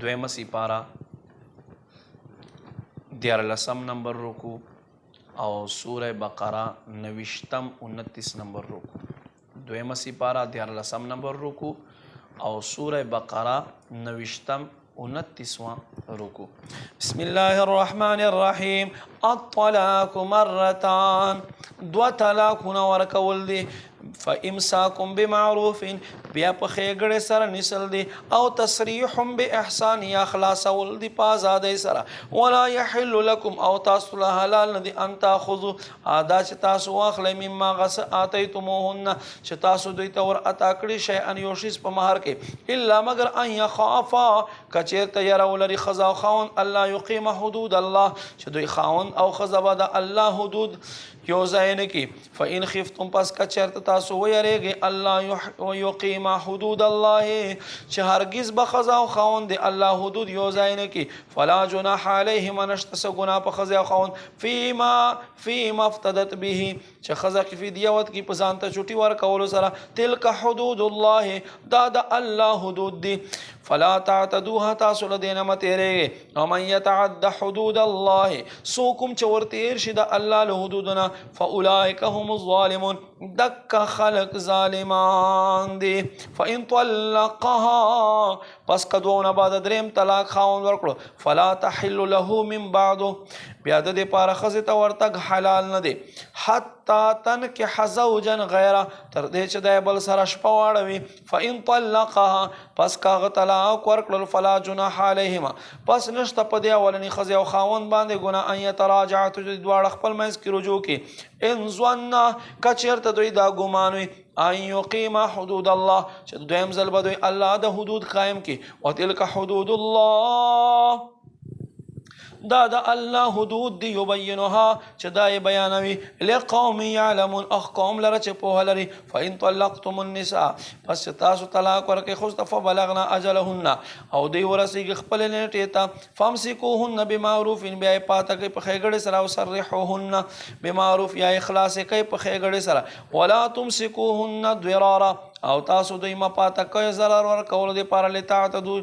دویمه سپاره 14 نمبر رکوع او سوره بقره 29 نمبر رکوع. دویمه سپاره 14 نمبر رکوع او سوره بقره 29 رکوع. بسم الله الرحمن الرحیم. الطلاق مرتان، دو طلاقونه ورکول دي. فامساکم بمعروف، بیا په ښېګړې سره نیسل دي، او تسریح باحسان، یا خلاصول دي په ازادۍ سره. ولا یحل لکم، او تاسو له حلال نه دي ان تاخذوا دا چې تاسو واخلئ مما غس آتیتموهن چې تاسو دوی ته ور عطا کړي شیئا یو شیز په مهر کې، الا مگر ان یخافا کچېرته یره ولري ښځه او خاوند الله یقیم حدود الله چې دوی خاوند او ښځه به د الله حدود یو ځای نه کي. فإن خفتم، پس کچېرته تاسو ویریږئ الله یقیم حدود الله چې هرگز به ښځه او خاوند د الله حدود یو ځای نه کي، فلا جناح علیهما، نشته څه ګناه په ښځې او خاوند فیما افتدت به چې ښځه کې فدیه ورکړي په ځان ته چوټي ورکولو سره. تلک حدود الله، دا د الله حدود دي. فلا تعتدوها، تاسو له دې نه مه تېرېږئ. ومن یتعد حدود الله، څوک چې ورتېر شي د الله له حدودونه، فاولئک هم الظالمون، دک خلق ظالمان دي. فإن طلقها، پس که دونه بعد دریم طلاق خاوند ورکړو، فلا تحل له من بعدو، بیا د دې پاره ښځې ته ورتګ حلال نه دی، حتی تنکح زوجا غیره، تر دې چې دی بل سره شپه واړوي. فإن طلقها، پس که هغه طلاق ورکړل، فلا جناح علیهما، پس نشته په دې اولني ښځې او خاوند باندې ګناه ان یتراجعا، چې دواړه خپل منځ کې رجوع کړي. ان ظنا، که چېرته دوی دا ګمان وي ان یقیما حدود الله چې دویم ځل به دوی الله د حدود قایم کړي. وتلک حدود الله، دا د الله حدود دی، یبینها چې دا یې بیانوي، لقوم یعلمون، قوم لره چې پوهه لري. فإن طلقتم النساء، پس چې تاسو طلاق ورکړئ ښځو ته، فبلغنا اجلهن، او دوی ورسیږي خپلې نیټې ته، فامسکوهن بمعروف، بیا یې پاته کوئ په ښېګړې سره، او سرحوهن بمعروف، یا یې خلاص یې کوئ په ښېګړې سره. ولا تمسکوهن ضرارا، او تاسو دوی مه پاته کوئ ضرر ورکولو دپاره، لتعتدوا،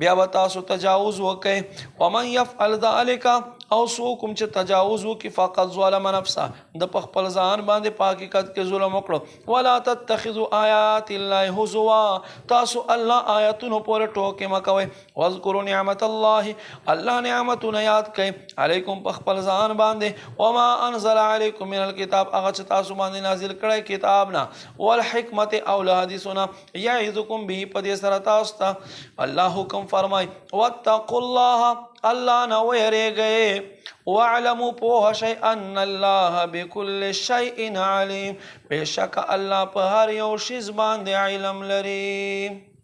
بیا به تاسو تجاوز وکئ. ومن یفعل ذلک، او څوک چې تجاوز وکړي، فقط ظلم نفسه، د په خپل ځان باندې په حقیقت کې ظلم وکړو. ولا تتخذوا آیات الله هزوا، تاسو الله آیاتونو پورې ټوکې مه کوئ. واذکروا نعمت الله، الله نعمتونه یاد کړئ، علیکم په خپل ځان باندې. وما انزل علیکم من الکتاب، هغه چې تاسو باندې نازل کړی کتاب نه، والحکمت، او له حدیثونه، یعظکم به، په دې سره تاسو ته الله حکم فرمای. واتقوا الله، الله نه ویریږئ. واعلموا، پوه شئ، ان الله بكل شیء علیم، بېشکه الله په هر یو شیز باندې علم لري.